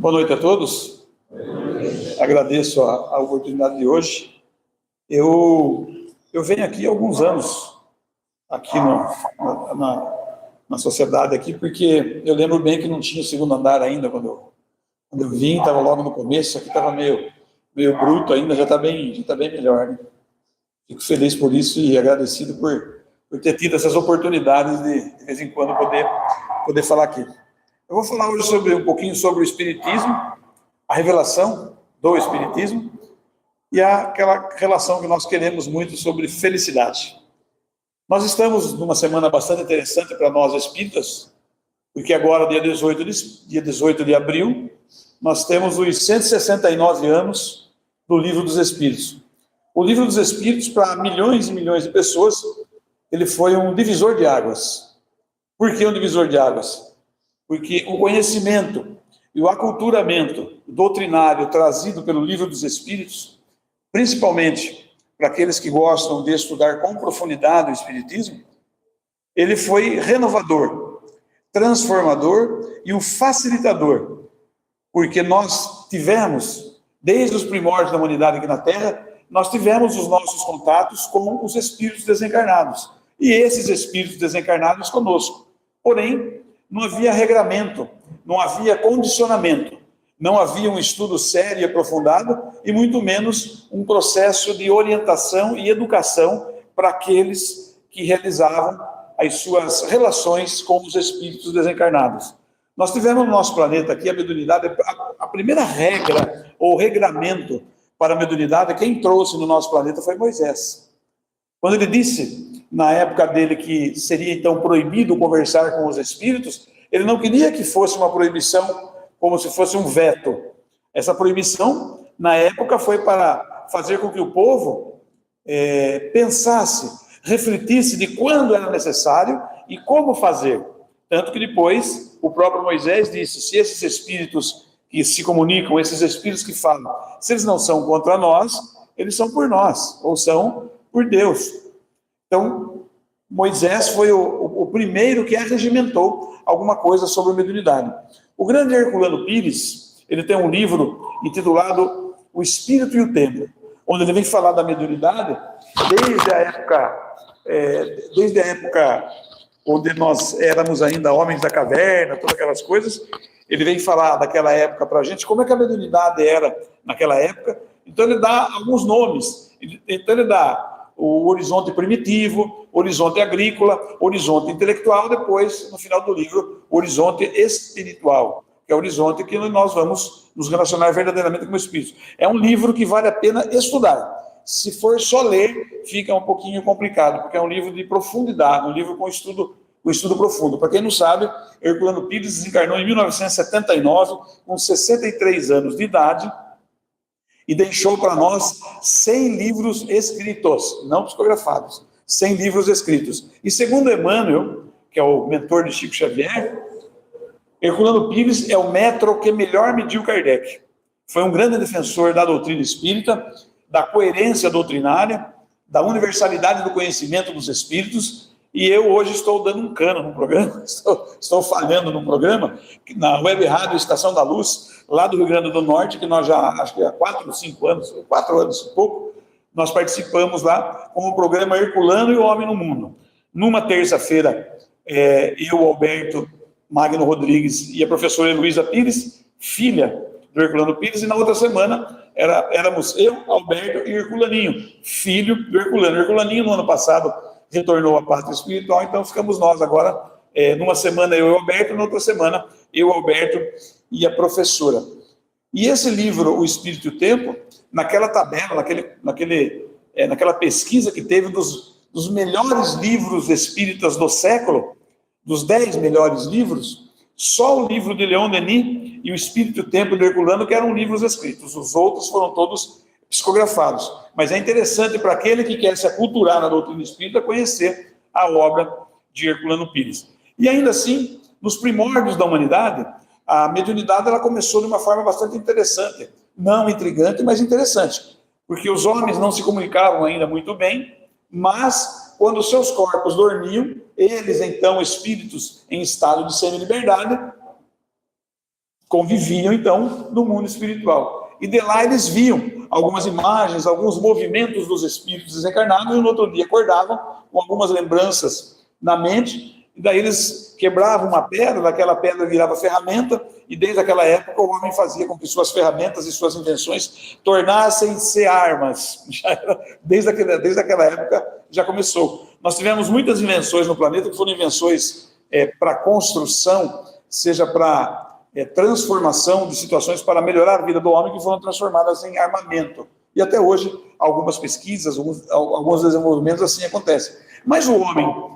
Boa noite a todos. Agradeço a oportunidade de hoje. Eu venho aqui há alguns anos, aqui na sociedade aqui, porque eu lembro bem que não tinha o segundo andar ainda quando eu vim, estava logo no começo, aqui estava meio bruto ainda, já está bem melhor, né? Fico feliz por isso e agradecido por ter tido essas oportunidades de vez em quando poder falar aqui. Eu vou falar hoje um pouquinho sobre o Espiritismo, a revelação do Espiritismo e aquela relação que nós queremos muito sobre felicidade. Nós estamos numa semana bastante interessante para nós espíritas, porque agora, dia 18 de abril, nós temos os 169 anos do Livro dos Espíritos. O Livro dos Espíritos, para milhões e milhões de pessoas, ele foi um divisor de águas. Por que um divisor de águas? Porque o conhecimento e o aculturamento doutrinário trazido pelo Livro dos Espíritos, principalmente para aqueles que gostam de estudar com profundidade o Espiritismo, ele foi renovador, transformador e um facilitador, porque nós tivemos, desde os primórdios da humanidade aqui na Terra, nós tivemos os nossos contatos com os espíritos desencarnados, e esses espíritos desencarnados conosco. Porém, não havia regramento, não havia condicionamento, não havia um estudo sério e aprofundado, e muito menos um processo de orientação e educação para aqueles que realizavam as suas relações com os espíritos desencarnados. Nós tivemos no nosso planeta aqui a mediunidade, a primeira regra ou regramento para a mediunidade, quem trouxe no nosso planeta foi Moisés. Quando ele disse, na época dele, que seria então proibido conversar com os espíritos, ele não queria que fosse uma proibição como se fosse um veto. Essa proibição, na época, foi para fazer com que o povo pensasse, refletisse de quando era necessário e como fazer. Tanto que depois o próprio Moisés disse, se esses espíritos que se comunicam, esses espíritos que falam, se eles não são contra nós, eles são por nós, ou são por Deus. Então, Moisés foi o primeiro que arregimentou alguma coisa sobre a mediunidade. O grande Herculano Pires, ele tem um livro intitulado O Espírito e o Tempo, onde ele vem falar da mediunidade desde a época onde nós éramos ainda homens da caverna, todas aquelas coisas. Ele vem falar daquela época para a gente, como é que a mediunidade era naquela época. Então ele dá alguns nomes. Então ele dá o horizonte primitivo, horizonte agrícola, horizonte intelectual, depois, no final do livro, horizonte espiritual, que é o horizonte que nós vamos nos relacionar verdadeiramente com o Espírito. É um livro que vale a pena estudar. Se for só ler, fica um pouquinho complicado, porque é um livro de profundidade, um livro com estudo profundo. Para quem não sabe, Herculano Pires desencarnou em 1979, com 63 anos de idade, e deixou para nós 100 livros escritos, não psicografados, 100 livros escritos. E segundo Emmanuel, que é o mentor de Chico Xavier, Herculano Pires é o metro que melhor mediu Kardec. Foi um grande defensor da doutrina espírita, da coerência doutrinária, da universalidade do conhecimento dos espíritos, e eu hoje estou dando um cano no programa, estou falhando no programa, na Web Rádio Estação da Luz, lá do Rio Grande do Norte, que nós já, acho que há 4 anos e pouco, nós participamos lá com o programa Herculano e o Homem no Mundo. Numa terça-feira, eu, Alberto Magno Rodrigues e a professora Heloísa Pires, filha do Herculano Pires, e na outra semana éramos eu, Alberto e Herculaninho, filho do Herculano. Herculaninho, no ano passado, retornou à pátria espiritual, então ficamos nós agora, numa semana eu e o Alberto, na outra semana eu, Alberto e a professora. E esse livro, O Espírito e o Tempo, naquela tabela, naquela pesquisa que teve dos melhores livros espíritas do século, dos 10 melhores livros, só o livro de Leon Denis e O Espírito e o Tempo de Herculano que eram livros escritos, os outros foram todos psicografados. Mas é interessante para aquele que quer se aculturar na doutrina espírita conhecer a obra de Herculano Pires. E ainda assim, nos primórdios da humanidade, a mediunidade ela começou de uma forma bastante interessante, não intrigante, mas interessante, porque os homens não se comunicavam ainda muito bem, mas quando seus corpos dormiam, eles então, espíritos em estado de semi-liberdade, conviviam, então, no mundo espiritual. E de lá eles viam algumas imagens, alguns movimentos dos espíritos desencarnados, e no outro dia acordavam com algumas lembranças na mente, e daí eles quebravam uma pedra, daquela pedra virava ferramenta, e desde aquela época o homem fazia com que suas ferramentas e suas invenções tornassem-se armas. Desde aquela época já começou. Nós tivemos muitas invenções no planeta que foram invenções para construção, seja para transformação de situações para melhorar a vida do homem, que foram transformadas em armamento. E até hoje, algumas pesquisas, alguns desenvolvimentos assim acontecem. Mas o homem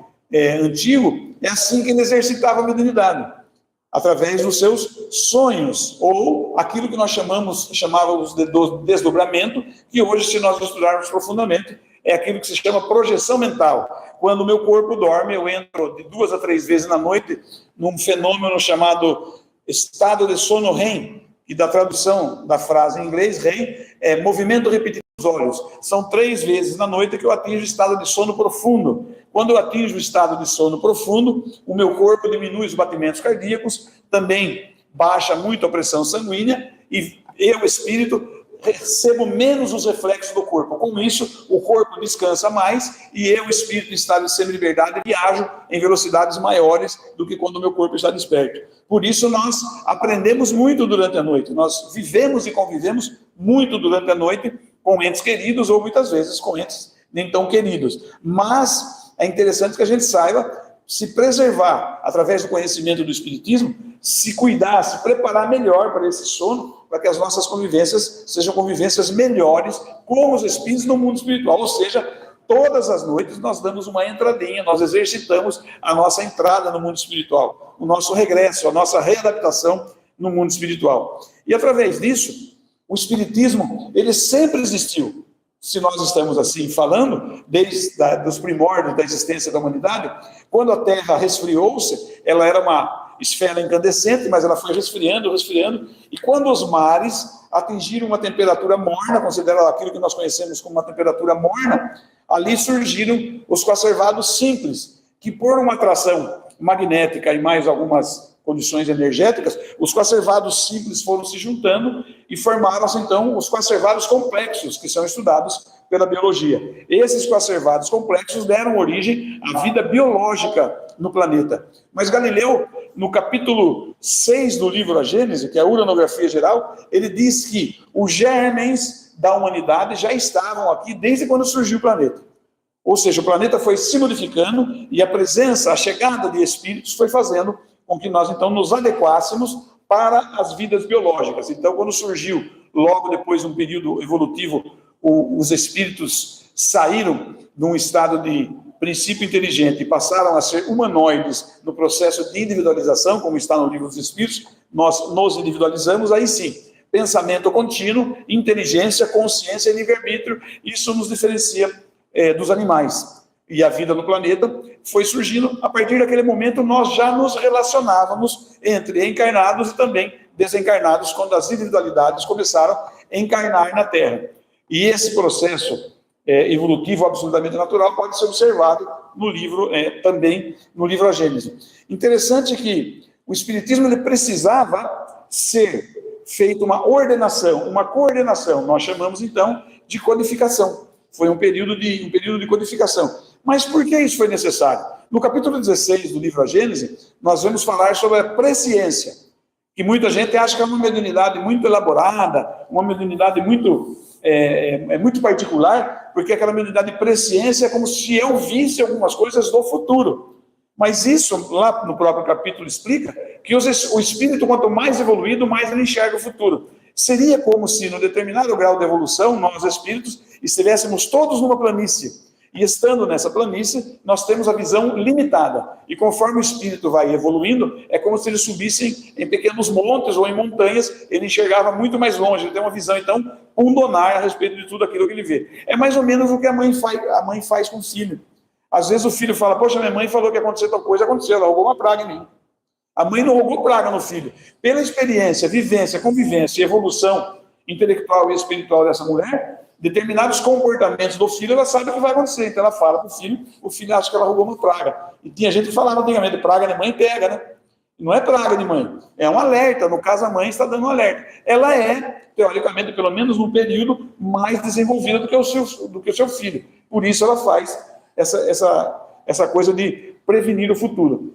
antigo é assim que ele exercitava a mediunidade, através dos seus sonhos, ou aquilo que nós chamávamos de desdobramento, que hoje, se nós estudarmos profundamente, é aquilo que se chama projeção mental. Quando o meu corpo dorme, eu entro de 2 a 3 vezes na noite num fenômeno chamado estado de sono REM, e da tradução da frase em inglês, REM, é movimento repetido dos olhos. São 3 vezes na noite que eu atinjo o estado de sono profundo. Quando eu atinjo o estado de sono profundo, o meu corpo diminui os batimentos cardíacos, também baixa muito a pressão sanguínea, e eu, espírito, recebo menos os reflexos do corpo. Com isso, o corpo descansa mais e eu, espírito, em estado de semi-liberdade, viajo em velocidades maiores do que quando o meu corpo está desperto. Por isso, nós aprendemos muito durante a noite. Nós vivemos e convivemos muito durante a noite com entes queridos ou, muitas vezes, com entes nem tão queridos. Mas é interessante que a gente saiba se preservar através do conhecimento do Espiritismo, se cuidar, se preparar melhor para esse sono, para que as nossas convivências sejam convivências melhores com os espíritos no mundo espiritual. Ou seja, todas as noites nós damos uma entradinha, nós exercitamos a nossa entrada no mundo espiritual, o nosso regresso, a nossa readaptação no mundo espiritual. E através disso, o Espiritismo, ele sempre existiu. Se nós estamos assim falando, desde os primórdios da existência da humanidade, quando a Terra resfriou-se, ela era uma esfera incandescente, mas ela foi resfriando, e quando os mares atingiram uma temperatura morna, considerado aquilo que nós conhecemos como uma temperatura morna, ali surgiram os coacervados simples, que por uma atração magnética e mais algumas condições energéticas, os coacervados simples foram se juntando e formaram-se, então, os coacervados complexos, que são estudados pela biologia. Esses coacervados complexos deram origem à vida biológica no planeta. Mas Galileu, no capítulo 6 do livro A Gênese, que é a uranografia geral, ele diz que os germens da humanidade já estavam aqui desde quando surgiu o planeta. Ou seja, o planeta foi se modificando e a presença, a chegada de espíritos foi fazendo com que nós, então, nos adequássemos para as vidas biológicas. Então, quando surgiu, logo depois de um período evolutivo, os espíritos saíram de um estado de princípio inteligente e passaram a ser humanoides no processo de individualização, como está no livro dos Espíritos, nós nos individualizamos, aí sim, pensamento contínuo, inteligência, consciência e livre-arbítrio, isso nos diferencia dos animais. E a vida no planeta foi surgindo, a partir daquele momento nós já nos relacionávamos entre encarnados e também desencarnados, quando as individualidades começaram a encarnar na Terra. E esse processo evolutivo absolutamente natural pode ser observado no livro, também no livro A Gênese. Interessante que o Espiritismo ele precisava ser feita uma ordenação, uma coordenação, nós chamamos então de codificação. Foi um período de codificação. Mas por que isso foi necessário? No capítulo 16 do livro A Gênese, nós vamos falar sobre a presciência, que muita gente acha que é uma mediunidade muito elaborada, uma mediunidade muito particular, porque aquela mediunidade de presciência é como se eu visse algumas coisas do futuro. Mas isso, lá no próprio capítulo, explica que o espírito, quanto mais evoluído, mais ele enxerga o futuro. Seria como se, no determinado grau de evolução, nós, espíritos, estivéssemos todos numa planície. E estando nessa planície, nós temos a visão limitada. E conforme o espírito vai evoluindo, é como se ele subisse em pequenos montes ou em montanhas, ele enxergava muito mais longe, ele tem uma visão, então, pundonar a respeito de tudo aquilo que ele vê. É mais ou menos o que a mãe faz com o filho. Às vezes o filho fala, poxa, minha mãe falou que ia acontecer tal coisa, aconteceu, ela roubou uma praga em mim. A mãe não roubou praga no filho. Pela experiência, vivência, convivência e evolução intelectual e espiritual dessa mulher, determinados comportamentos do filho, ela sabe o que vai acontecer. Então ela fala para o filho acha que ela roubou uma praga. E tinha gente que falava antigamente, praga de mãe pega, né? Não é praga de mãe, é um alerta. No caso, a mãe está dando um alerta. Ela é, teoricamente, pelo menos num período, mais desenvolvida do que o seu filho. Por isso ela faz essa coisa de prevenir o futuro.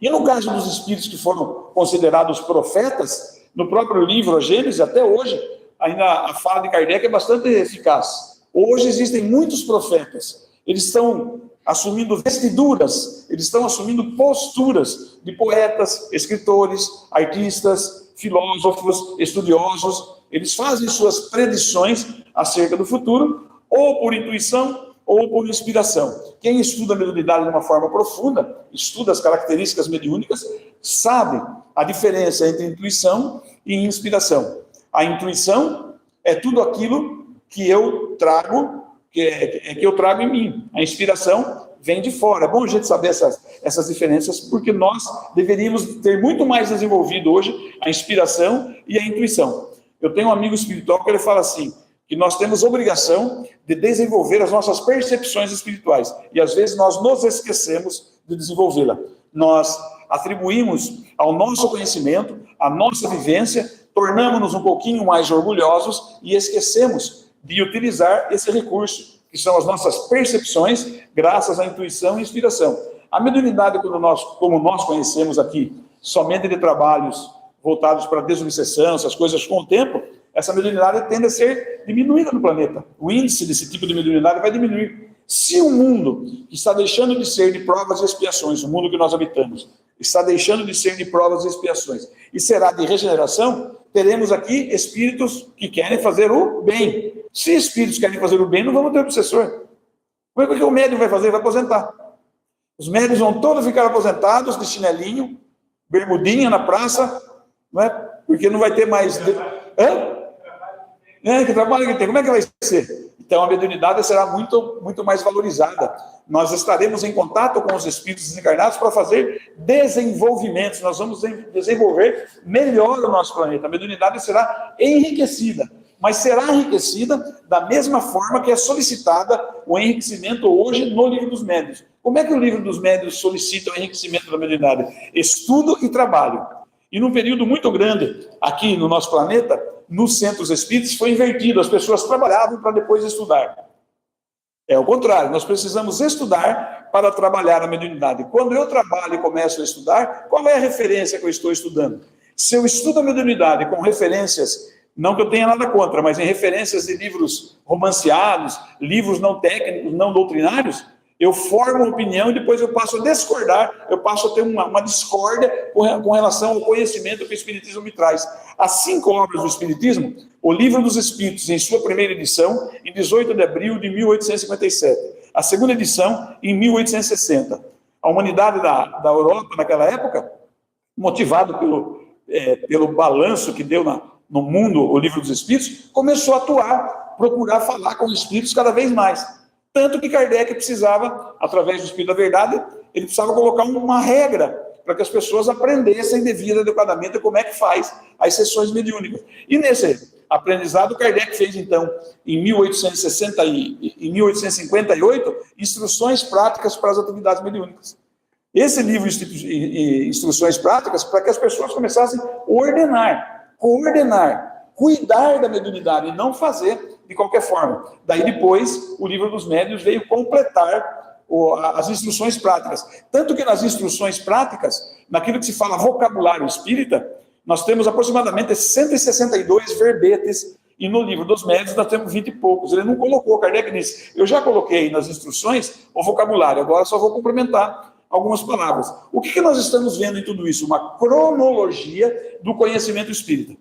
E no caso dos espíritos que foram considerados profetas, no próprio livro, a Gênesis, até hoje, ainda a fala de Kardec é bastante eficaz. Hoje existem muitos profetas. Eles estão assumindo vestiduras, eles estão assumindo posturas de poetas, escritores, artistas, filósofos, estudiosos. Eles fazem suas predições acerca do futuro, ou por intuição, ou por inspiração. Quem estuda a mediunidade de uma forma profunda, estuda as características mediúnicas, sabe a diferença entre intuição e inspiração. A intuição é tudo aquilo que eu trago, que eu trago em mim. A inspiração vem de fora. É bom a gente saber essas diferenças, porque nós deveríamos ter muito mais desenvolvido hoje a inspiração e a intuição. Eu tenho um amigo espiritual que ele fala assim, que nós temos obrigação de desenvolver as nossas percepções espirituais. E às vezes nós nos esquecemos de desenvolvê-la. Nós atribuímos ao nosso conhecimento, à nossa vivência, tornamos-nos um pouquinho mais orgulhosos e esquecemos de utilizar esse recurso, que são as nossas percepções, graças à intuição e inspiração. A mediunidade, como nós conhecemos aqui, somente de trabalhos voltados para a desobsessão, essas coisas com o tempo, essa mediunidade tende a ser diminuída no planeta. O índice desse tipo de mediunidade vai diminuir. Se o mundo está deixando de ser de provas e expiações, o mundo que nós habitamos, está deixando de ser de provas e expiações, e será de regeneração, teremos aqui espíritos que querem fazer o bem. Se espíritos querem fazer o bem, não vamos ter obsessor. Como é que o médium vai fazer? Vai aposentar. Os médios vão todos ficar aposentados, de chinelinho, bermudinha na praça, não é? Porque não vai ter mais... Hã? Que trabalho que tem, como é que vai ser? Então a mediunidade será muito, muito mais valorizada. Nós estaremos em contato com os espíritos desencarnados para fazer desenvolvimentos. Nós vamos desenvolver melhor o nosso planeta. A mediunidade será enriquecida, mas será enriquecida da mesma forma que é solicitada o enriquecimento hoje no Livro dos Médiuns. Como é que o Livro dos Médiuns solicita o enriquecimento da mediunidade? Estudo e trabalho. E num período muito grande aqui no nosso planeta, nos centros espíritas foi invertido, as pessoas trabalhavam para depois estudar. É o contrário, nós precisamos estudar para trabalhar a mediunidade. Quando eu trabalho e começo a estudar, qual é a referência que eu estou estudando? Se eu estudo a mediunidade com referências, não que eu tenha nada contra, mas em referências de livros romanceados, livros não técnicos, não doutrinários, eu formo uma opinião e depois eu passo a discordar, eu passo a ter uma discórdia com relação ao conhecimento que o Espiritismo me traz. As 5 obras do Espiritismo, o Livro dos Espíritos, em sua primeira edição, em 18 de abril de 1857. A segunda edição, em 1860. A humanidade da Europa, naquela época, motivado pelo balanço que deu no mundo o Livro dos Espíritos, começou a atuar, procurar falar com os espíritos cada vez mais. Tanto que Kardec precisava, através do Espírito da Verdade, ele precisava colocar uma regra para que as pessoas aprendessem devido adequadamente como é que faz as sessões mediúnicas. E nesse aprendizado, Kardec fez, então, em 1858, instruções práticas para as atividades mediúnicas. Esse livro, Instruções Práticas, para que as pessoas começassem a coordenar, cuidar da mediunidade e não fazer de qualquer forma. Daí depois, o Livro dos Médiuns veio completar as instruções práticas. Tanto que nas instruções práticas, naquilo que se fala vocabulário espírita, nós temos aproximadamente 162 verbetes, e no Livro dos Médiuns nós temos 20 e poucos. Ele não colocou, Kardec disse, eu já coloquei nas instruções o vocabulário, agora só vou complementar algumas palavras. O que nós estamos vendo em tudo isso? Uma cronologia do conhecimento espírita.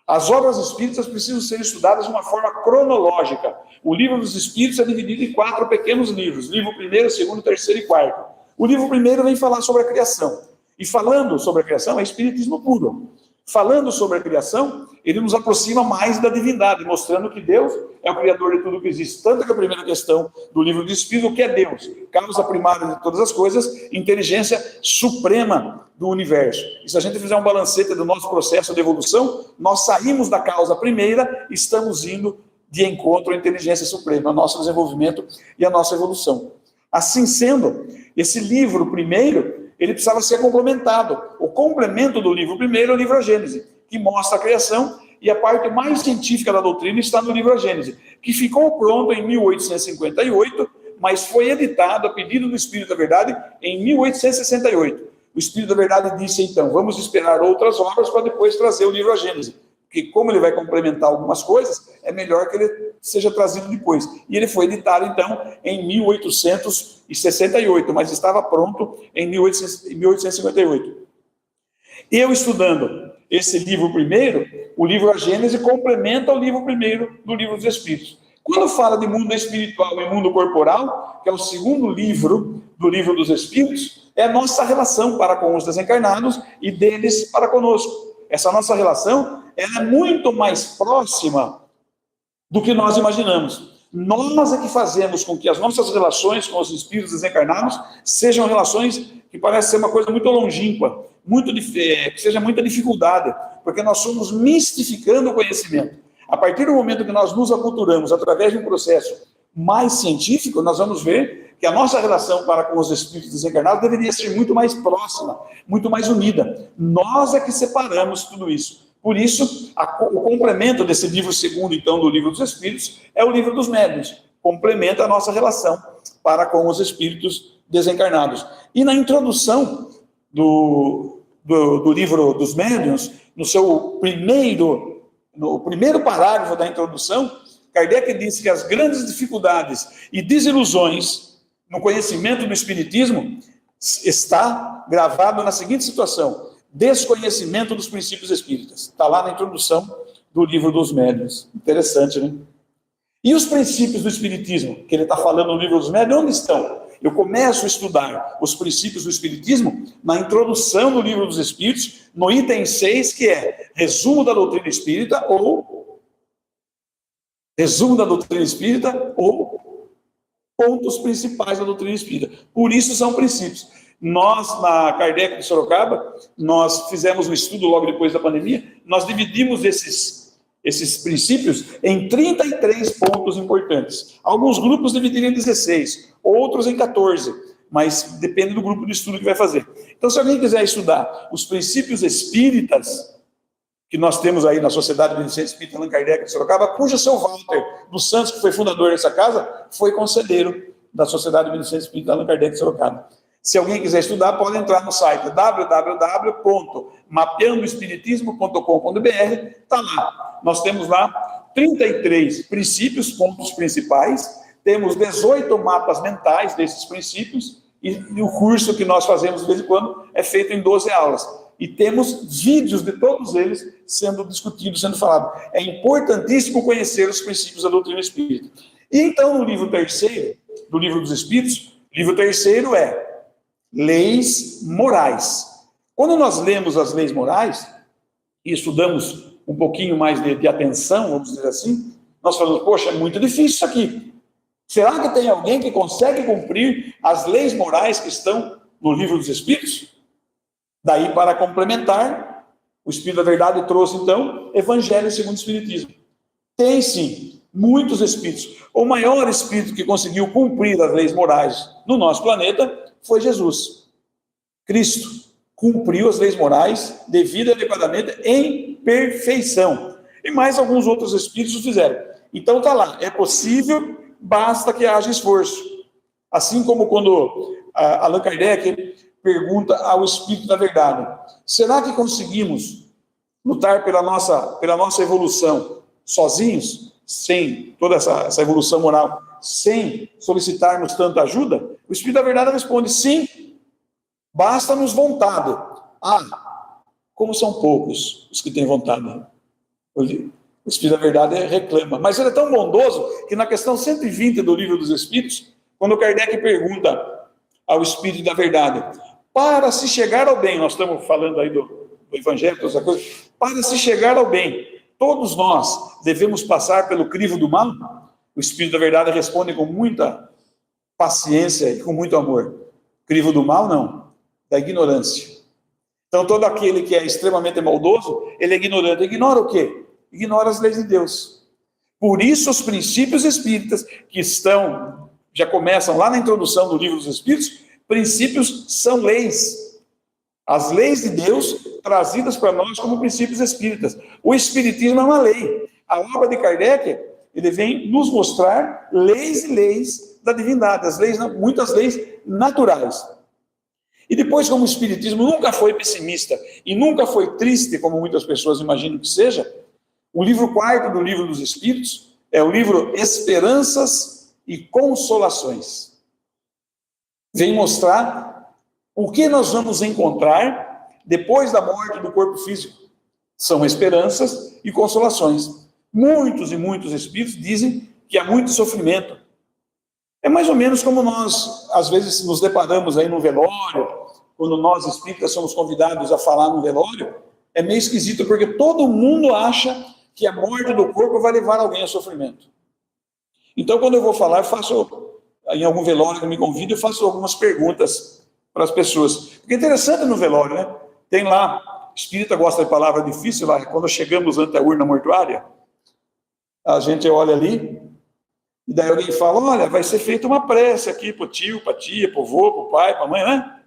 As obras espíritas precisam ser estudadas de uma forma cronológica. O Livro dos Espíritos é dividido em 4 pequenos livros. Livro 1º, 2º, 3º e 4º. O livro 1º vem falar sobre a criação. E falando sobre a criação, é espiritismo puro. Falando sobre a criação, ele nos aproxima mais da divindade, mostrando que Deus é o criador de tudo que existe. Tanto que a primeira questão do Livro dos Espíritos, o que é Deus? Causa primária de todas as coisas, inteligência suprema do universo. E se a gente fizer um balancete do nosso processo de evolução, nós saímos da causa primeira, estamos indo de encontro à inteligência suprema, ao nosso desenvolvimento e à nossa evolução. Assim sendo, esse livro primeiro, ele precisava ser complementado. O complemento do livro primeiro é o livro A Gênese, que mostra a criação, e a parte mais científica da doutrina está no livro A Gênese, que ficou pronto em 1858, mas foi editado a pedido do Espírito da Verdade em 1868. O Espírito da Verdade disse, então, vamos esperar outras obras para depois trazer o livro A Gênese, porque como ele vai complementar algumas coisas, é melhor que ele seja trazido depois. E ele foi editado, então, em 1868, mas estava pronto em 1858. Eu estudando esse livro primeiro, o livro A Gênese complementa o livro primeiro do livro dos Espíritos. Quando fala de mundo espiritual e mundo corporal, que é o segundo livro do livro dos Espíritos, é a nossa relação para com os desencarnados e deles para conosco. Essa nossa relação ela é muito mais próxima do que nós imaginamos. Nós é que fazemos com que as nossas relações com os espíritos desencarnados sejam relações que parecem ser uma coisa muito longínqua, que seja muita dificuldade, porque nós somos mistificando o conhecimento. A partir do momento que nós nos aculturamos através de um processo mais científico, nós vamos ver que a nossa relação para com os espíritos desencarnados deveria ser muito mais próxima, muito mais unida. Nós é que separamos tudo isso. Por isso, o complemento desse livro segundo, então, do livro dos Espíritos, é o livro dos médiuns. Complementa a nossa relação para com os espíritos desencarnados. E na introdução do livro dos médiuns, no primeiro parágrafo da introdução, Kardec disse que as grandes dificuldades e desilusões no conhecimento do Espiritismo está gravado na seguinte situação: desconhecimento dos princípios espíritas. Está lá na introdução do livro dos médiuns. Interessante, né? E os princípios do Espiritismo, que ele está falando no livro dos médiuns, onde estão? Eu começo a estudar os princípios do Espiritismo na introdução do livro dos Espíritos, no item 6, que é resumo da doutrina espírita ou pontos principais da doutrina espírita. Por isso são princípios. Nós, na Kardec de Sorocaba, nós fizemos um estudo logo depois da pandemia, nós dividimos esses princípios em 33 pontos importantes. Alguns grupos dividiram em 16, outros em 14, mas depende do grupo de estudo que vai fazer. Então, se alguém quiser estudar os princípios espíritas, que nós temos aí na Sociedade Beneficente Espírita Allan Kardec de Sorocaba, cujo seu Walter dos Santos, que foi fundador dessa casa, foi conselheiro da Sociedade Beneficente Espírita Allan Kardec de Sorocaba. Se alguém quiser estudar, pode entrar no site www.mapeandoespiritismo.com.br, está lá. Nós temos lá 33 princípios, pontos principais, temos 18 mapas mentais desses princípios, e o curso que nós fazemos de vez em quando é feito em 12 aulas. E temos vídeos de todos eles sendo discutidos, sendo falados. É importantíssimo conhecer os princípios da doutrina espírita. E então, no livro terceiro, do livro dos Espíritos, o livro terceiro é leis morais. Quando nós lemos as leis morais e estudamos um pouquinho mais de atenção, vamos dizer assim, nós falamos, poxa, é muito difícil isso aqui. Será que tem alguém que consegue cumprir as leis morais que estão no livro dos Espíritos? Daí, para complementar, o Espírito da Verdade trouxe, então, Evangelho segundo o Espiritismo. Tem, sim, muitos Espíritos. O maior Espírito que conseguiu cumprir as leis morais no nosso planeta foi Jesus. Cristo cumpriu as leis morais devido e adequadamente em perfeição. E mais alguns outros Espíritos o fizeram. Então está lá, é possível, basta que haja esforço. Assim como quando Allan Kardec pergunta ao Espírito da Verdade, será que conseguimos lutar pela nossa evolução sozinhos, sem toda essa evolução moral, sem solicitarmos tanta ajuda? O Espírito da Verdade responde, sim, basta-nos vontade. Como são poucos os que têm vontade. O Espírito da Verdade reclama, mas ele é tão bondoso que na questão 120 do Livro dos Espíritos, quando Kardec pergunta ao Espírito da Verdade, para se chegar ao bem, nós estamos falando aí do Evangelho, toda essa coisa, para se chegar ao bem, todos nós devemos passar pelo crivo do mal? O Espírito da Verdade responde com muita paciência e com muito amor. Crivo do mal, não, da ignorância. Então, todo aquele que é extremamente maldoso, ele é ignorante. Ignora o quê? Ignora as leis de Deus. Por isso, os princípios espíritas, que já começam lá na introdução do Livro dos Espíritos, princípios são leis. As leis de Deus trazidas para nós como princípios espíritas. O espiritismo é uma lei. A obra de Kardec, ele vem nos mostrar leis e leis da divindade, as leis, muitas leis naturais. E depois, como o espiritismo nunca foi pessimista e nunca foi triste, como muitas pessoas imaginam que seja, o livro 4º do Livro dos Espíritos é o livro Esperanças e Consolações. Vem mostrar o que nós vamos encontrar depois da morte do corpo físico. São esperanças e consolações. Muitos e muitos espíritos dizem que há muito sofrimento. É mais ou menos como nós, às vezes, nos deparamos aí no velório, quando nós espíritas somos convidados a falar no velório, é meio esquisito, porque todo mundo acha que a morte do corpo vai levar alguém a sofrimento. Então, quando eu vou falar, eu faço, em algum velório que me convida, eu faço algumas perguntas para as pessoas. Porque é interessante no velório, né? Tem lá, espírita gosta de palavra difícil, lá, quando chegamos ante a urna mortuária, a gente olha ali, e daí alguém fala, olha, vai ser feita uma prece aqui para o tio, para a tia, para o avô, para o pai, para a mãe, né?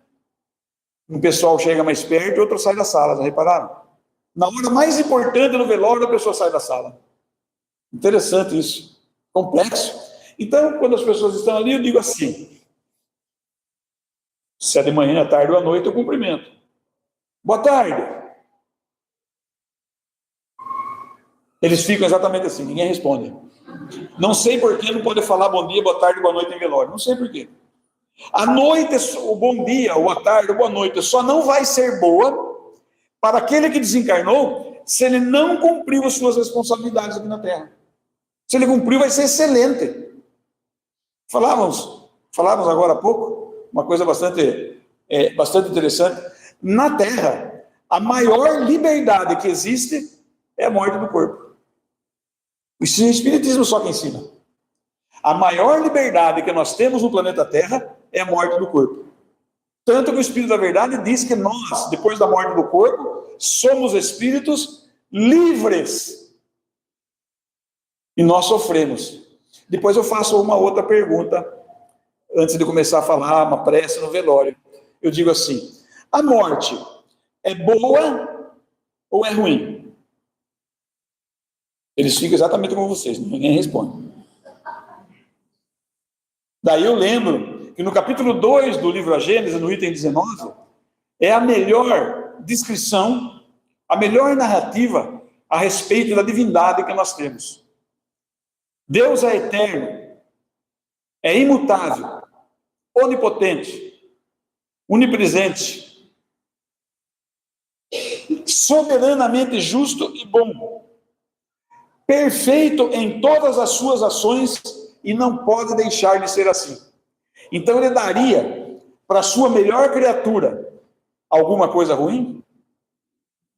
Um pessoal chega mais perto e outro sai da sala, já repararam? Na hora mais importante no velório, a pessoa sai da sala. Interessante isso. Complexo. Então, quando as pessoas estão ali, eu digo assim, se é de manhã, à tarde ou à noite, eu cumprimento. Boa tarde. Eles ficam exatamente assim, ninguém responde. Não sei por que não pode falar bom dia, boa tarde, boa noite em velório. Não sei por quê. À noite, o bom dia, ou à tarde, ou boa noite, só não vai ser boa para aquele que desencarnou se ele não cumpriu as suas responsabilidades aqui na Terra. Se ele cumpriu, vai ser excelente. Falávamos agora há pouco, uma coisa bastante interessante. Na Terra, a maior liberdade que existe é a morte do corpo. O Espiritismo só que ensina. A maior liberdade que nós temos no planeta Terra é a morte do corpo. Tanto que o Espírito da Verdade diz que nós, depois da morte do corpo, somos espíritos livres. E nós sofremos. Depois eu faço uma outra pergunta, antes de começar a falar uma prece no velório. Eu digo assim, a morte é boa ou é ruim? Eles ficam exatamente como vocês, ninguém responde. Daí eu lembro que no capítulo 2 do livro A Gênese, no item 19, é a melhor descrição, a melhor narrativa a respeito da divindade que nós temos. Deus é eterno, é imutável, onipotente, onipresente, soberanamente justo e bom, perfeito em todas as suas ações e não pode deixar de ser assim. Então ele daria para a sua melhor criatura alguma coisa ruim?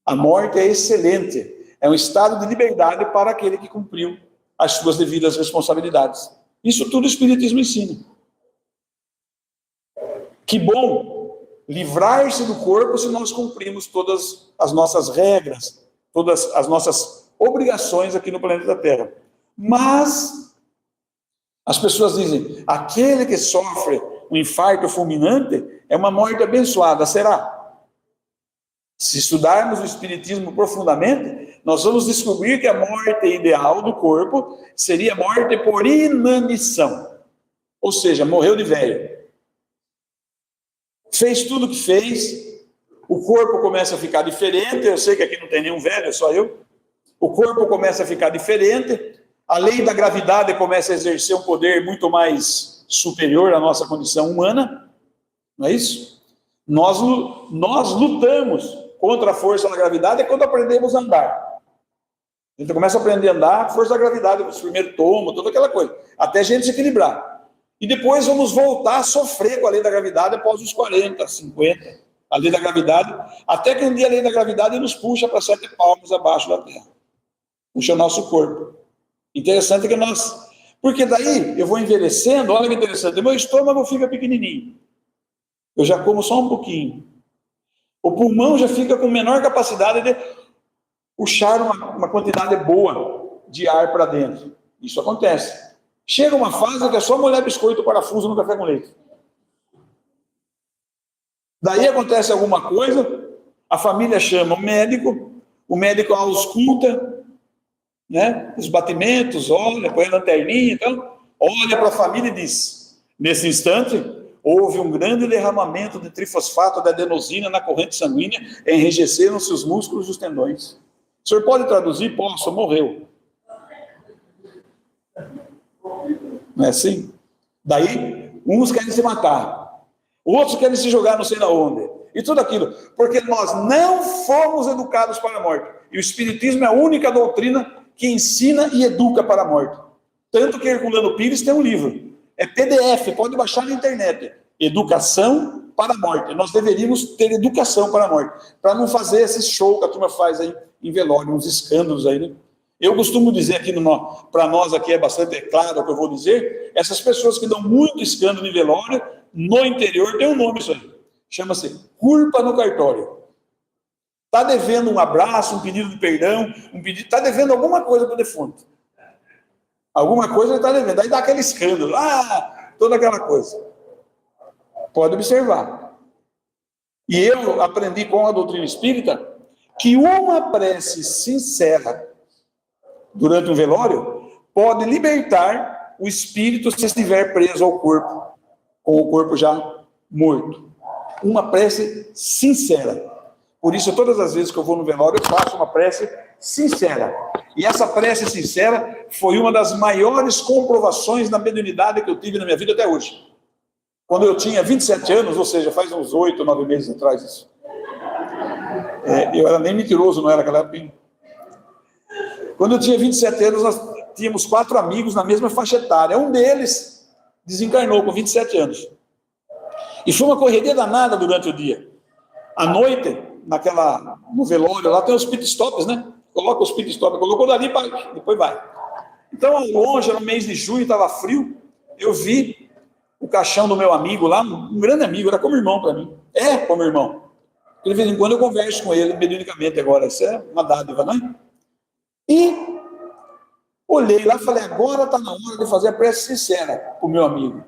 A morte é excelente, é um estado de liberdade para aquele que cumpriu as suas devidas responsabilidades. Isso tudo o Espiritismo ensina. Que bom livrar-se do corpo se nós cumprimos todas as nossas regras, todas as nossas obrigações aqui no planeta Terra. Mas as pessoas dizem, aquele que sofre um infarto fulminante é uma morte abençoada. Será? Se estudarmos o Espiritismo profundamente, nós vamos descobrir que a morte ideal do corpo seria a morte por inanição. Ou seja, morreu de velho. Fez tudo o que fez, o corpo começa a ficar diferente, eu sei que aqui não tem nenhum velho, é só eu. O corpo começa a ficar diferente, a lei da gravidade começa a exercer um poder muito mais superior à nossa condição humana, não é isso? Nós lutamos contra a força da gravidade quando aprendemos a andar. A gente começa a aprender a andar, força da gravidade, o primeiro tomo, toda aquela coisa, até a gente se equilibrar. E depois vamos voltar a sofrer com a lei da gravidade após os 40, 50, a lei da gravidade, até que um dia a lei da gravidade nos puxa para 7 palmos abaixo da Terra. Puxa o nosso corpo. Interessante que nós... Porque daí eu vou envelhecendo, olha que interessante, o meu estômago fica pequenininho. Eu já como só um pouquinho. O pulmão já fica com menor capacidade de puxar uma quantidade boa de ar para dentro. Isso acontece. Chega uma fase que é só molhar biscoito ou parafuso no café com leite. Daí acontece alguma coisa, a família chama o médico ausculta, né, os batimentos, olha, põe a lanterninha, então, olha para a família e diz: nesse instante, houve um grande derramamento de trifosfato de adenosina na corrente sanguínea, enrijeceram-se os músculos e os tendões. O senhor pode traduzir? Posso, morreu. Não é assim? Daí, uns querem se matar, outros querem se jogar não sei na onde, e tudo aquilo, porque nós não fomos educados para a morte. E o Espiritismo é a única doutrina que ensina e educa para a morte. Tanto que Herculano Pires tem um livro, é PDF, pode baixar na internet, Educação para a Morte. Nós deveríamos ter educação para a morte, para não fazer esse show que a turma faz aí em velório, uns escândalos aí, né? Eu costumo dizer aqui, para nós aqui é bastante claro o que eu vou dizer, essas pessoas que dão muito escândalo em velório, no interior tem um nome isso aí, chama-se culpa no cartório. Está devendo um abraço, um pedido de perdão, está devendo alguma coisa para o defunto. Alguma coisa ele está devendo, aí dá aquele escândalo, toda aquela coisa. Pode observar. E eu aprendi com a doutrina espírita que uma prece sincera durante um velório pode libertar o espírito se estiver preso ao corpo, com o corpo já morto. Uma prece sincera. Por isso, todas as vezes que eu vou no velório, eu faço uma prece sincera. E essa prece sincera foi uma das maiores comprovações da mediunidade que eu tive na minha vida até hoje. Quando eu tinha 27 anos, ou seja, faz uns 8, 9 meses atrás isso. Eu era nem mentiroso, não era aquela época. Quando eu tinha 27 anos, nós tínhamos 4 amigos na mesma faixa etária. Um deles desencarnou com 27 anos. E foi uma correria danada durante o dia. À noite, no velório, lá tem os pit stops, né? Coloca os pit stops, colocou dali, depois vai. Então, ao longe, no mês de junho, estava frio, eu vi o caixão do meu amigo lá, um grande amigo, era como irmão para mim. É como irmão. De vez em quando eu converso com ele, mediunicamente agora, isso é uma dádiva, não é? E olhei lá e falei, agora está na hora de fazer a prece sincera para o meu amigo.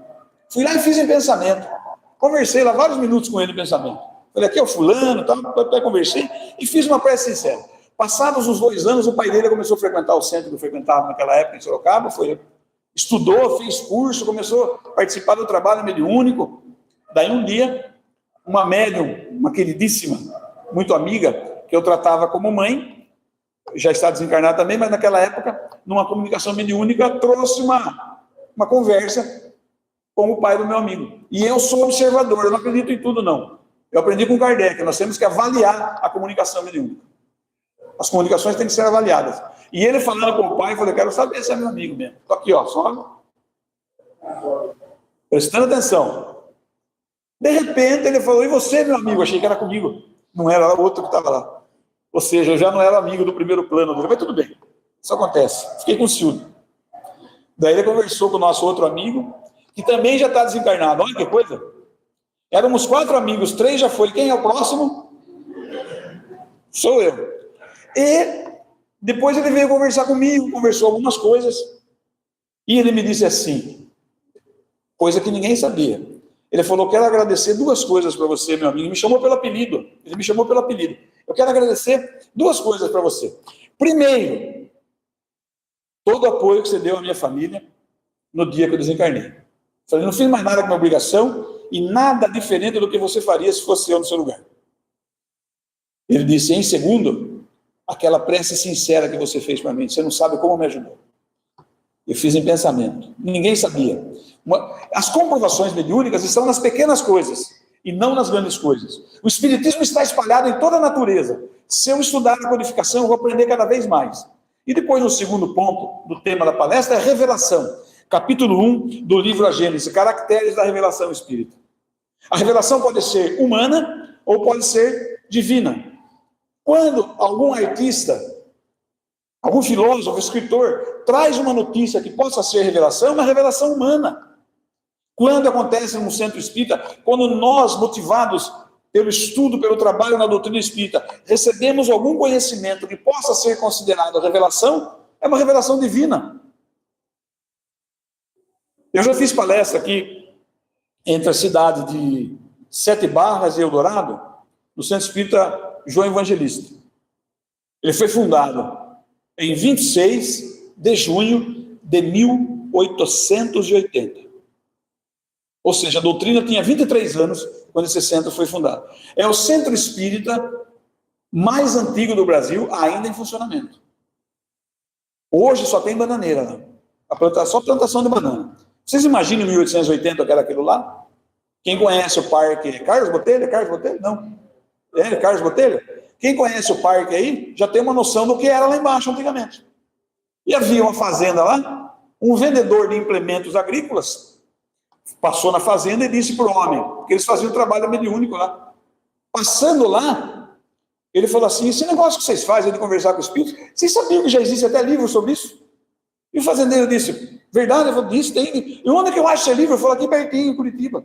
Fui lá e fiz em pensamento. Conversei lá vários minutos com ele em pensamento. Falei, aqui é o fulano, até conversei e fiz uma prece sincera. Passados uns 2 anos, o pai dele começou a frequentar o centro que eu frequentava naquela época em Sorocaba, estudou, fez curso, começou a participar do trabalho mediúnico. Daí um dia, uma médium, uma queridíssima, muito amiga, que eu tratava como mãe, já está desencarnada também, mas naquela época, numa comunicação mediúnica, trouxe uma conversa com o pai do meu amigo. E eu sou observador, eu não acredito em tudo, não. Eu aprendi com Kardec, nós temos que avaliar a comunicação mediúnica. As comunicações têm que ser avaliadas. E ele falando com o pai, eu falei, quero saber se é meu amigo mesmo. Estou aqui, ó, só prestando atenção. De repente, ele falou, e você, meu amigo? Achei que era comigo. Não era, o outro que estava lá. Ou seja, eu já não era amigo do primeiro plano dele, mas tudo bem. Isso acontece. Fiquei com ciúme. Daí ele conversou com o nosso outro amigo, que também já está desencarnado. Olha que coisa. Éramos 4 amigos, 3 já foi. Quem é o próximo? Sou eu. E depois ele veio conversar comigo, conversou algumas coisas. E ele me disse assim, coisa que ninguém sabia. Ele falou, quero agradecer 2 coisas para você, meu amigo. Me chamou pelo apelido. Ele me chamou pelo apelido. Eu quero agradecer 2 coisas para você. Primeiro, todo o apoio que você deu à minha família no dia que eu desencarnei. Falei, não fiz mais nada com minha obrigação e nada diferente do que você faria se fosse eu no seu lugar. Ele disse, em segundo, aquela prece sincera que você fez para mim, você não sabe como me ajudou. Eu fiz em pensamento. Ninguém sabia. As comprovações mediúnicas estão nas pequenas coisas e não nas grandes coisas. O espiritismo está espalhado em toda a natureza. Se eu estudar a codificação, eu vou aprender cada vez mais. E depois, no segundo ponto do tema da palestra, é a revelação. Capítulo 1 do livro A Gênese, caracteres da revelação espírita. A revelação pode ser humana ou pode ser divina. Quando algum artista, algum filósofo, escritor, traz uma notícia que possa ser revelação, é uma revelação humana. Quando acontece no centro espírita, quando nós, motivados pelo estudo, pelo trabalho na doutrina espírita, recebemos algum conhecimento que possa ser considerado revelação, é uma revelação divina. Eu já fiz palestra aqui entre a cidade de Sete Barras e Eldorado, no Centro Espírita João Evangelista. Ele foi fundado em 26 de junho de 1880. Ou seja, a doutrina tinha 23 anos quando esse centro foi fundado. É o centro espírita mais antigo do Brasil, ainda em funcionamento. Hoje só tem bananeira lá. Só plantação de banana. Vocês imaginam em 1880 que era aquilo lá? Quem conhece o parque... Carlos Botelho? Carlos Botelho? Não. É, Carlos Botelho? Quem conhece o parque aí, já tem uma noção do que era lá embaixo antigamente. E havia uma fazenda lá, um vendedor de implementos agrícolas passou na fazenda e disse para o homem, porque eles faziam trabalho mediúnico lá. Passando lá, ele falou assim, esse negócio que vocês fazem de conversar com os espíritos, vocês sabiam que já existe até livro sobre isso? E o fazendeiro disse, verdade? Eu disse, tem. E onde é que eu acho esse livro? Eu falei, aqui pertinho, em Curitiba.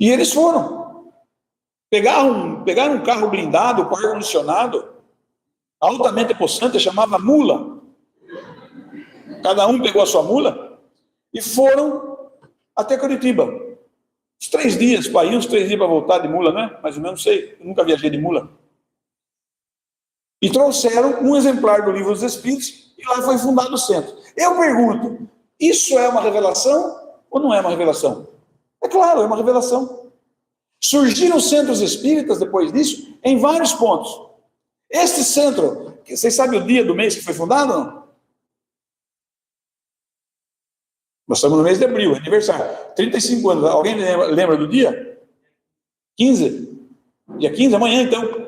E eles foram. Pegaram um carro blindado, com ar-condicionado, altamente possante, chamava mula. Cada um pegou a sua mula e foram até Curitiba. Uns 3 dias para ir, uns 3 dias para voltar de mula, né? Mais ou menos, não sei, eu nunca viajei de mula. E trouxeram um exemplar do Livro dos Espíritos e lá foi fundado o centro. Eu pergunto, isso é uma revelação ou não é uma revelação? É claro, é uma revelação. Surgiram centros espíritas depois disso em vários pontos. Este centro, vocês sabem o dia do mês que foi fundado ou não? Nós estamos no mês de abril, aniversário. 35 anos. Alguém lembra do dia? 15? Dia 15, amanhã então.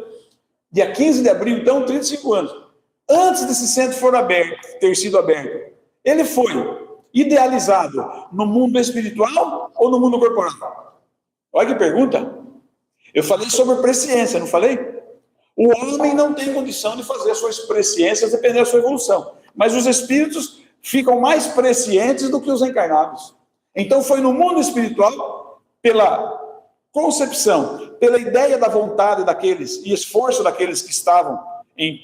Dia 15 de abril, então, 35 anos. Antes desse centro ter sido aberto, ele foi idealizado no mundo espiritual ou no mundo corporal? Olha que pergunta. Eu falei sobre presciência, não falei? O homem não tem condição de fazer as suas presciências dependendo da sua evolução. Mas os espíritos ficam mais prescientes do que os encarnados. Então foi no mundo espiritual, pela concepção, pela ideia da vontade daqueles e esforço daqueles que estavam em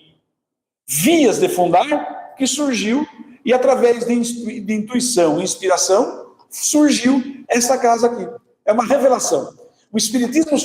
vias de fundar, que surgiu, e através de intuição e inspiração, surgiu essa casa aqui. É uma revelação. O Espiritismo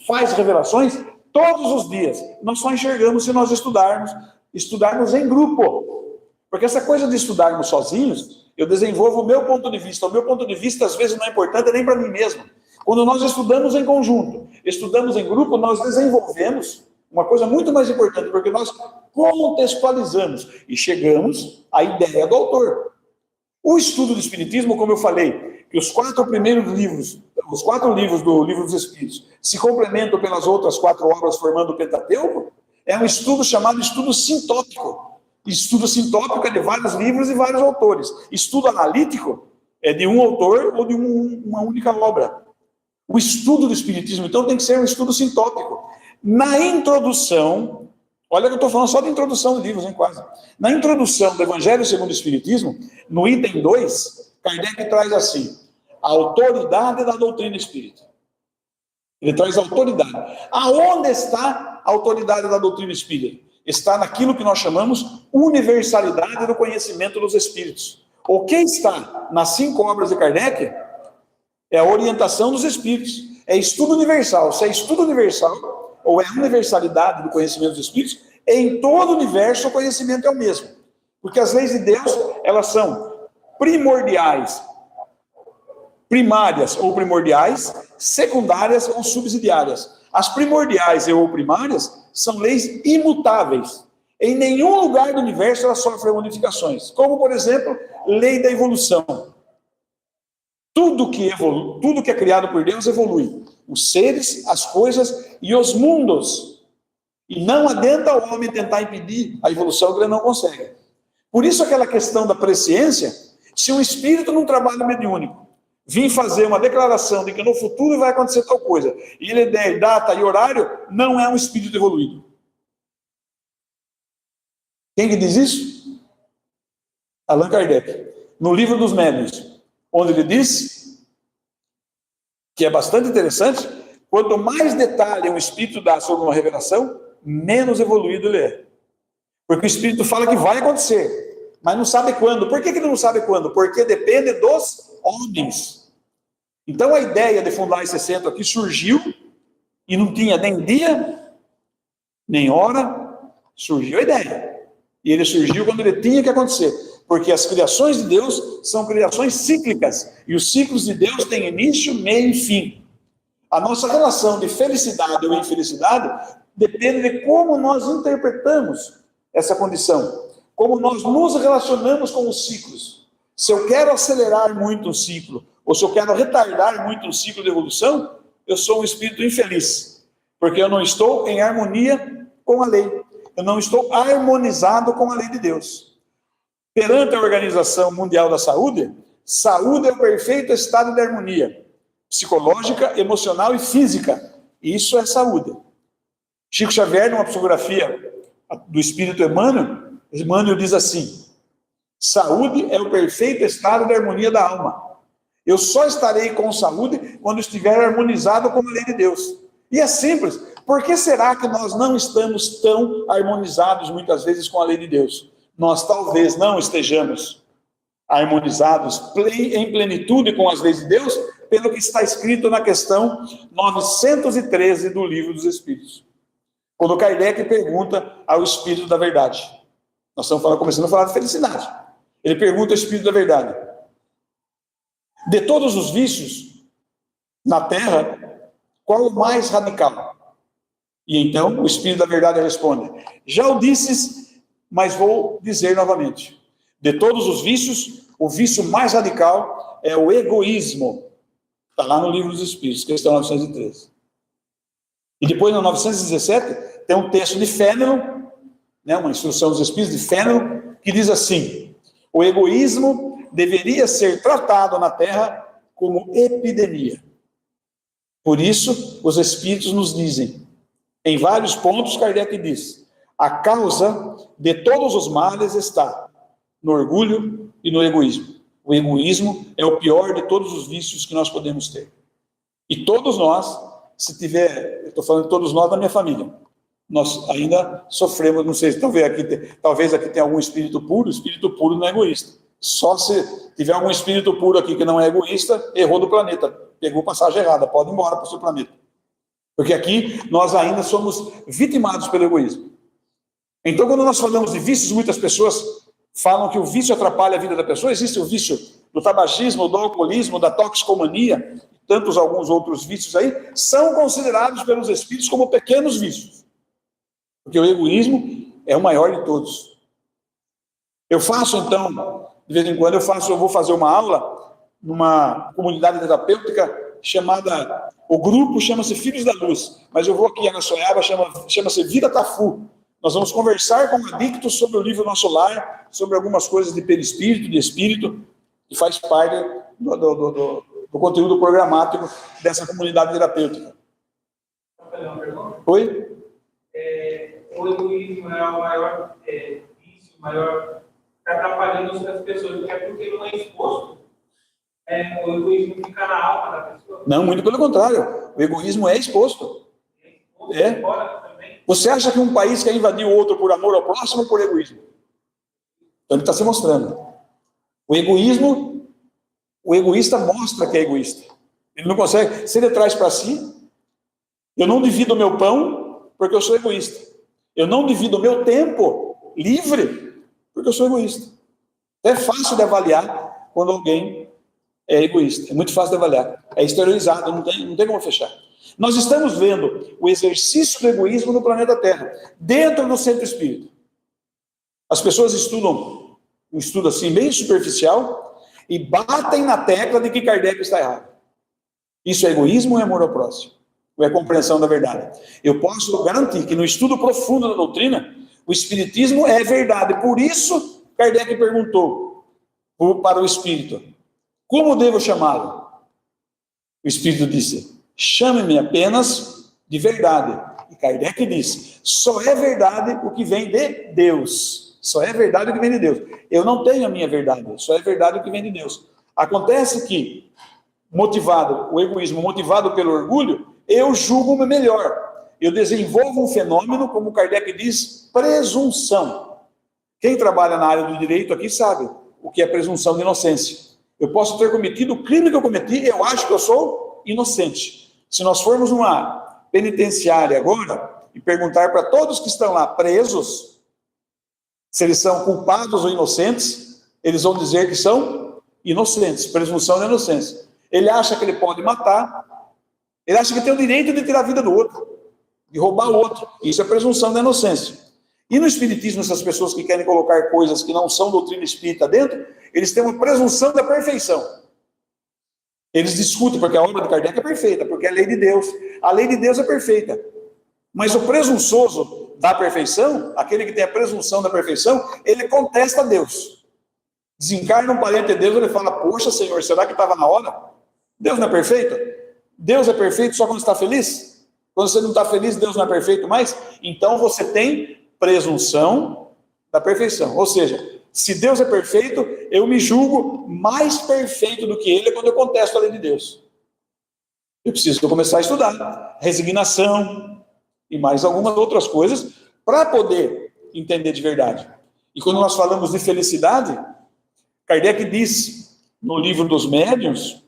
faz revelações todos os dias. Nós só enxergamos se nós estudarmos em grupo. Porque essa coisa de estudarmos sozinhos, eu desenvolvo o meu ponto de vista. O meu ponto de vista, às vezes, não é importante nem para mim mesmo. Quando nós estudamos em conjunto, estudamos em grupo, nós desenvolvemos uma coisa muito mais importante, porque nós contextualizamos e chegamos à ideia do autor. O estudo do Espiritismo, como eu falei, que os 4 primeiros livros, os 4 livros do Livro dos Espíritos, se complementam pelas outras 4 obras formando o Pentateuco, é um estudo chamado estudo sintópico. Estudo sintópico é de vários livros e vários autores. Estudo analítico é de um autor ou de uma única obra. O estudo do Espiritismo, então, tem que ser um estudo sintópico. Na introdução, olha que eu estou falando só de introdução de livros, hein, quase. Na introdução do Evangelho segundo o Espiritismo, no item 2, Kardec traz assim, a autoridade da doutrina espírita. Ele traz a autoridade. Aonde está a autoridade da doutrina espírita? Está naquilo que nós chamamos universalidade do conhecimento dos espíritos. O que está nas 5 obras de Kardec é a orientação dos espíritos. É estudo universal. Se é estudo universal, ou é universalidade do conhecimento dos espíritos, em todo o universo o conhecimento é o mesmo. Porque as leis de Deus, elas são primordiais, primárias ou primordiais, secundárias ou subsidiárias. As primordiais ou primárias são leis imutáveis. Em nenhum lugar do universo elas sofrem modificações. Como, por exemplo, lei da evolução. Tudo que é criado por Deus evolui. Os seres, as coisas e os mundos. E não adianta o homem tentar impedir a evolução que ele não consegue. Por isso aquela questão da presciência, se um espírito num trabalho mediúnico vir fazer uma declaração de que no futuro vai acontecer tal coisa, e ele der data e horário, não é um espírito evoluído. Quem que diz isso? Allan Kardec, no Livro dos Médiuns, onde ele diz, que é bastante interessante, quanto mais detalhe um espírito dá sobre uma revelação, menos evoluído ele é. Porque o espírito fala que vai acontecer, mas não sabe quando. Por que ele não sabe quando? Porque depende dos homens. Então a ideia de fundar esse centro aqui surgiu, e não tinha nem dia, nem hora, surgiu a ideia. E ele surgiu quando ele tinha que acontecer, porque as criações de Deus são criações cíclicas, e os ciclos de Deus têm início, meio e fim. A nossa relação de felicidade ou infelicidade depende de como nós interpretamos essa condição, como nós nos relacionamos com os ciclos. Se eu quero acelerar muito um ciclo, ou se eu quero retardar muito um ciclo de evolução, eu sou um espírito infeliz, porque eu não estou em harmonia com a lei, eu não estou harmonizado com a lei de Deus. Perante a Organização Mundial da Saúde, saúde é o perfeito estado de harmonia, psicológica, emocional e física. Isso é saúde. Chico Xavier, numa psicografia do Espírito Emmanuel diz assim: saúde é o perfeito estado de harmonia da alma. Eu só estarei com saúde quando estiver harmonizado com a lei de Deus. E é simples. Por que será que nós não estamos tão harmonizados muitas vezes com a lei de Deus? Nós talvez não estejamos harmonizados em plenitude com as leis de Deus, pelo que está escrito na questão 913 do Livro dos Espíritos. Quando Kardec pergunta ao Espírito da Verdade. Nós estamos começando a falar de felicidade. Ele pergunta ao Espírito da Verdade: de todos os vícios na Terra, qual o mais radical? E então o Espírito da Verdade responde: já o disses, mas vou dizer novamente. De todos os vícios, o vício mais radical é o egoísmo. Está lá no Livro dos Espíritos, questão 913. E depois, no 917, tem um texto de Fénelon, né, uma instrução dos Espíritos de Fénelon, que diz assim: o egoísmo deveria ser tratado na Terra como epidemia. Por isso, os Espíritos nos dizem, em vários pontos, Kardec diz: a causa de todos os males está no orgulho e no egoísmo. O egoísmo é o pior de todos os vícios que nós podemos ter. E todos nós, se tiver, eu estou falando de todos nós da minha família, nós ainda sofremos, não sei, talvez aqui tenha algum espírito puro não é egoísta. Só se tiver algum espírito puro aqui que não é egoísta, errou do planeta, pegou passagem errada, pode ir embora para o seu planeta. Porque aqui nós ainda somos vitimados pelo egoísmo. Então, quando nós falamos de vícios, muitas pessoas falam que o vício atrapalha a vida da pessoa. Existe o vício do tabagismo, do alcoolismo, da toxicomania, tantos alguns outros vícios aí, são considerados pelos espíritos como pequenos vícios. Porque o egoísmo é o maior de todos. Eu faço, então, de vez em quando eu vou fazer uma aula numa comunidade terapêutica chamada, o grupo chama-se Filhos da Luz, mas eu vou aqui em Araçoiaba, chama-se Vida Tafu. Nós vamos conversar com adictos sobre o livro Nosso Lar, sobre algumas coisas de perispírito, de espírito, que faz parte do conteúdo programático dessa comunidade terapêutica. Oi? O egoísmo é o maior vício, o maior que está atrapalhando as pessoas, é porque não é exposto. O egoísmo fica na alma da pessoa. Não, muito pelo contrário. O egoísmo é exposto. Você acha que um país quer invadir o outro por amor ao próximo ou por egoísmo? Então ele está se mostrando. O egoísta mostra que é egoísta. Ele não consegue, se ele traz para si, eu não divido o meu pão porque eu sou egoísta. Eu não divido o meu tempo livre porque eu sou egoísta. É fácil de avaliar quando alguém é egoísta. É muito fácil de avaliar. É exteriorizado, não tem como fechar. Nós estamos vendo o exercício do egoísmo no planeta Terra, dentro do centro espírita. As pessoas estudam um estudo assim, bem superficial, e batem na tecla de que Kardec está errado. Isso é egoísmo ou é amor ao próximo? Ou é compreensão da verdade? Eu posso garantir que no estudo profundo da doutrina, o espiritismo é verdade. Por isso, Kardec perguntou para o espírito: como devo chamá-lo? O espírito disse: chame-me apenas de verdade. E Kardec disse: só é verdade o que vem de Deus. Só é verdade o que vem de Deus. Eu não tenho a minha verdade, só é verdade o que vem de Deus. Acontece que, o egoísmo motivado pelo orgulho, eu julgo-me melhor. Eu desenvolvo um fenômeno, como Kardec diz, presunção. Quem trabalha na área do direito aqui sabe o que é presunção de inocência. Eu posso ter cometido o crime que eu cometi, eu acho que eu sou inocente. Se nós formos numa penitenciária agora e perguntar para todos que estão lá presos se eles são culpados ou inocentes, eles vão dizer que são inocentes, presunção de inocência. Ele acha que ele pode matar, ele acha que tem o direito de tirar a vida do outro, de roubar o outro. Isso é presunção de inocência. E no espiritismo, essas pessoas que querem colocar coisas que não são doutrina espírita dentro, eles têm uma presunção da perfeição. Eles discutem porque a obra de Kardec é perfeita, porque é a lei de Deus. A lei de Deus é perfeita. Mas o presunçoso da perfeição, aquele que tem a presunção da perfeição, ele contesta a Deus. Desencarna um parente de Deus, ele fala, poxa, Senhor, será que estava na hora? Deus não é perfeito? Deus é perfeito só quando está feliz? Quando você não está feliz, Deus não é perfeito mais? Então você tem presunção da perfeição. Ou seja, se Deus é perfeito, eu me julgo mais perfeito do que Ele quando eu contesto a lei de Deus. Eu preciso começar a estudar resignação e mais algumas outras coisas para poder entender de verdade. E quando nós falamos de felicidade, Kardec diz no livro dos Médiuns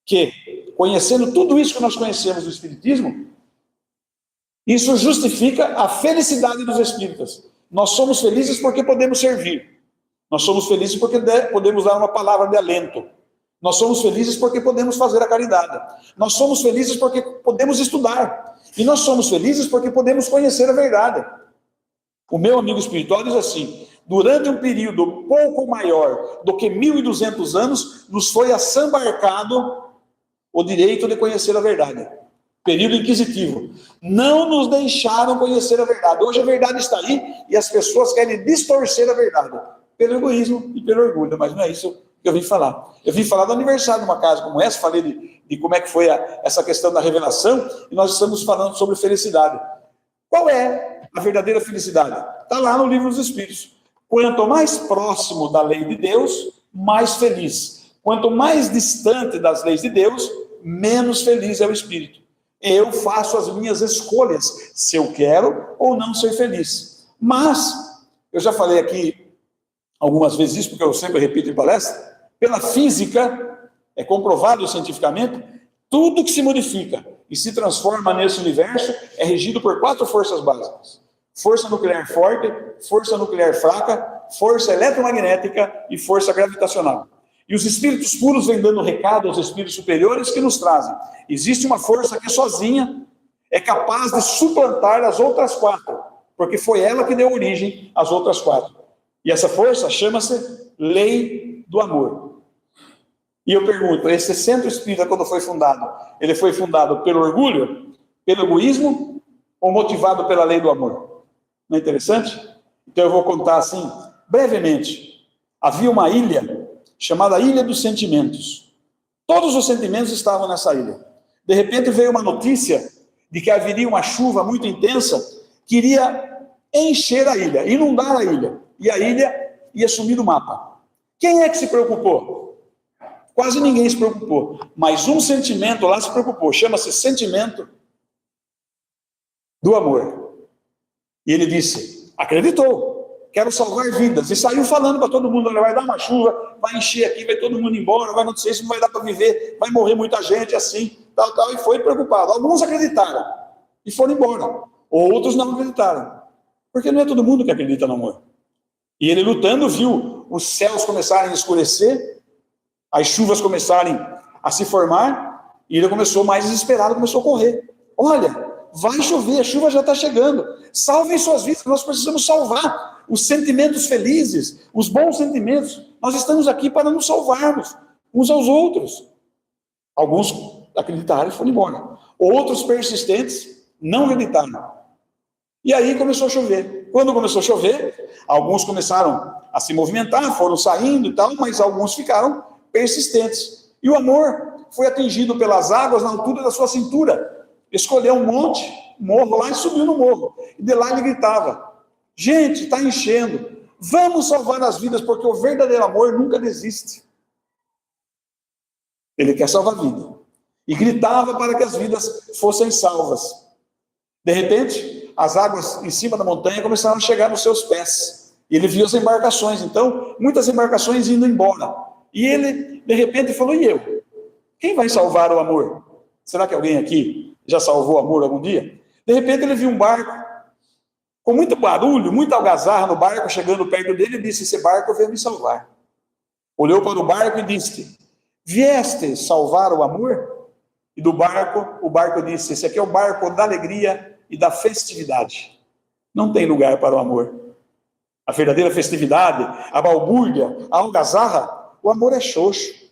que, conhecendo tudo isso que nós conhecemos do Espiritismo, isso justifica a felicidade dos espíritas. Nós somos felizes porque podemos servir. Nós somos felizes porque podemos dar uma palavra de alento. Nós somos felizes porque podemos fazer a caridade. Nós somos felizes porque podemos estudar. E nós somos felizes porque podemos conhecer a verdade. O meu amigo espiritual diz assim, durante um período pouco maior do que 1.200 anos, nos foi assambarcado o direito de conhecer a verdade. Período inquisitivo. Não nos deixaram conhecer a verdade. Hoje a verdade está aí e as pessoas querem distorcer a verdade. Pelo egoísmo e pelo orgulho. Mas não é isso que eu vim falar. Eu vim falar do aniversário de uma casa como essa, falei de como é que foi essa questão da revelação, e nós estamos falando sobre felicidade. Qual é a verdadeira felicidade? Está lá no livro dos Espíritos. Quanto mais próximo da lei de Deus, mais feliz. Quanto mais distante das leis de Deus, menos feliz é o espírito. Eu faço as minhas escolhas, se eu quero ou não ser feliz. Mas, eu já falei aqui algumas vezes isso, porque eu sempre repito em palestra, pela física, é comprovado cientificamente, tudo que se modifica e se transforma nesse universo é regido por 4 forças básicas. Força nuclear forte, força nuclear fraca, força eletromagnética e força gravitacional. E os espíritos puros vêm dando recado aos espíritos superiores que nos trazem. Existe uma força que sozinha é capaz de suplantar as outras 4, porque foi ela que deu origem às outras 4. E essa força chama-se Lei do Amor. E eu pergunto, esse centro espírita, quando foi fundado, ele foi fundado pelo orgulho, pelo egoísmo ou motivado pela Lei do Amor? Não é interessante? Então eu vou contar assim, brevemente. Havia uma ilha chamada Ilha dos Sentimentos. Todos os sentimentos estavam nessa ilha. De repente veio uma notícia de que haveria uma chuva muito intensa que iria encher a ilha, inundar a ilha. E a ilha ia sumir do mapa. Quem é que se preocupou? Quase ninguém se preocupou. Mas um sentimento lá se preocupou. Chama-se sentimento do amor. E ele disse, acreditou, quero salvar vidas. E saiu falando para todo mundo, olha, vai dar uma chuva, vai encher aqui, vai todo mundo embora, vai acontecer isso, não vai dar para viver, vai morrer muita gente assim, tal, tal. E foi preocupado. Alguns acreditaram e foram embora. Outros não acreditaram. Porque não é todo mundo que acredita no amor. E ele lutando viu os céus começarem a escurecer, as chuvas começarem a se formar, e ele começou mais desesperado, começou a correr. Olha, vai chover, a chuva já está chegando. Salvem suas vidas, nós precisamos salvar os sentimentos felizes, os bons sentimentos. Nós estamos aqui para nos salvarmos uns aos outros. Alguns acreditaram e foram embora. Outros persistentes não acreditaram. E aí começou a chover. Quando começou a chover, alguns começaram a se movimentar, foram saindo e tal, mas alguns ficaram persistentes. E o amor foi atingido pelas águas na altura da sua cintura. Escolheu um monte, um morro lá, e subiu no morro. E de lá ele gritava, gente, está enchendo, vamos salvar as vidas, porque o verdadeiro amor nunca desiste. Ele quer salvar a vida. E gritava para que as vidas fossem salvas. De repente, as águas em cima da montanha começaram a chegar nos seus pés. E ele viu as embarcações. Então, muitas embarcações indo embora. E ele, de repente, falou, e eu? Quem vai salvar o amor? Será que alguém aqui já salvou o amor algum dia? De repente ele viu um barco, com muito barulho, muita algazarra no barco, chegando perto dele, e disse, esse barco veio me salvar. Olhou para o barco e disse, vieste salvar o amor? E do barco, o barco disse, esse aqui é o barco da alegria e da festividade. Não tem lugar para o amor. A verdadeira festividade, a balbúrdia, a algazarra, o amor é xoxo.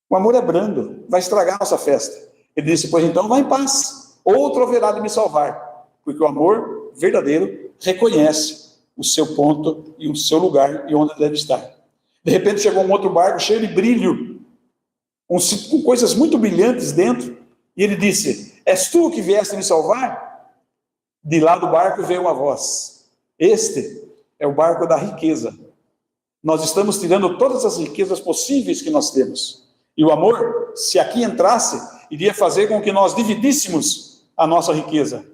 O amor é brando, vai estragar a nossa festa. Ele disse, pois então vá em paz, outro haverá de me salvar. Porque o amor verdadeiro reconhece o seu ponto e o seu lugar e onde deve estar. De repente chegou um outro barco cheio de brilho, com coisas muito brilhantes dentro, e ele disse, és tu que vieste me salvar? De lá do barco veio uma voz, este é o barco da riqueza. Nós estamos tirando todas as riquezas possíveis que nós temos. E o amor, se aqui entrasse, iria fazer com que nós dividíssemos a nossa riqueza.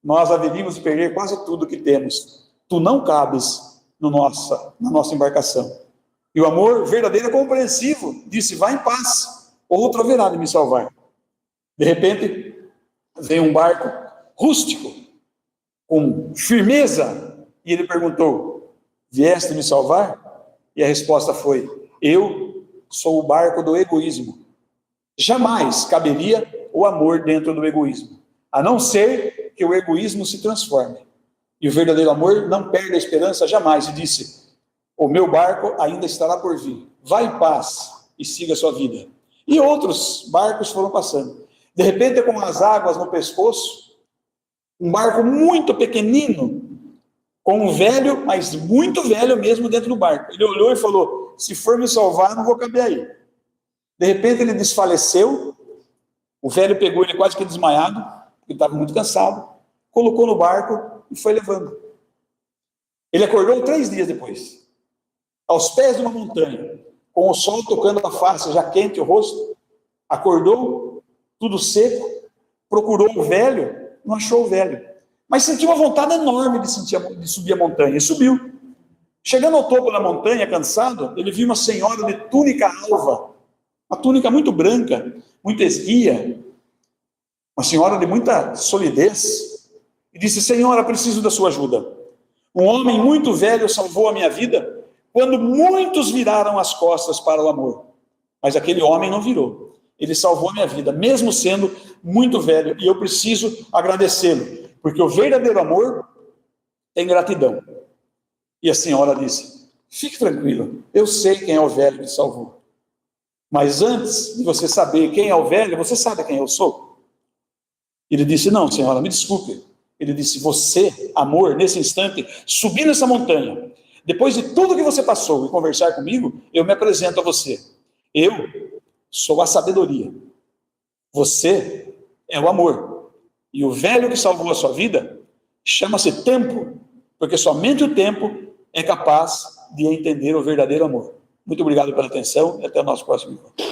Nós haveríamos de perder quase tudo que temos. Tu não cabes na nossa embarcação. E o amor verdadeiro é compreensivo. Disse, vá em paz, outro haverá de me salvar. De repente, veio um barco rústico, com firmeza, e ele perguntou, vieste me salvar? E a resposta foi, eu sou o barco do egoísmo. Jamais caberia o amor dentro do egoísmo, a não ser que o egoísmo se transforme. E o verdadeiro amor não perde a esperança jamais. E disse, o meu barco ainda estará por vir. Vá em paz e siga a sua vida. E outros barcos foram passando. De repente, com as águas no pescoço, um barco muito pequenino, com um velho, mas muito velho mesmo dentro do barco. Ele olhou e falou, se for me salvar, não vou caber aí. De repente ele desfaleceu, o velho pegou ele quase que desmaiado, ele estava muito cansado, colocou no barco e foi levando. Ele acordou 3 dias depois, aos pés de uma montanha, com o sol tocando a face, já quente o rosto, acordou, tudo seco, procurou o velho, não achou o velho. Mas sentiu uma vontade enorme de subir a montanha, e subiu. Chegando ao topo da montanha, cansado, ele viu uma senhora de túnica alva, uma túnica muito branca, muito esguia, uma senhora de muita solidez, e disse, senhora, preciso da sua ajuda. Um homem muito velho salvou a minha vida, quando muitos viraram as costas para o amor. Mas aquele homem não virou. Ele salvou a minha vida, mesmo sendo muito velho, e eu preciso agradecê-lo. Porque o verdadeiro amor tem gratidão. E a senhora disse, fique tranquilo, eu sei quem é o velho que salvou. Mas antes de você saber quem é o velho, você sabe quem eu sou? Ele disse, não, senhora, me desculpe. Ele disse, você, amor, nesse instante, subir nessa montanha, depois de tudo que você passou e conversar comigo, eu me apresento a você. Eu sou a sabedoria. Você é o amor. E o velho que salvou a sua vida chama-se tempo, porque somente o tempo é capaz de entender o verdadeiro amor. Muito obrigado pela atenção e até o nosso próximo encontro.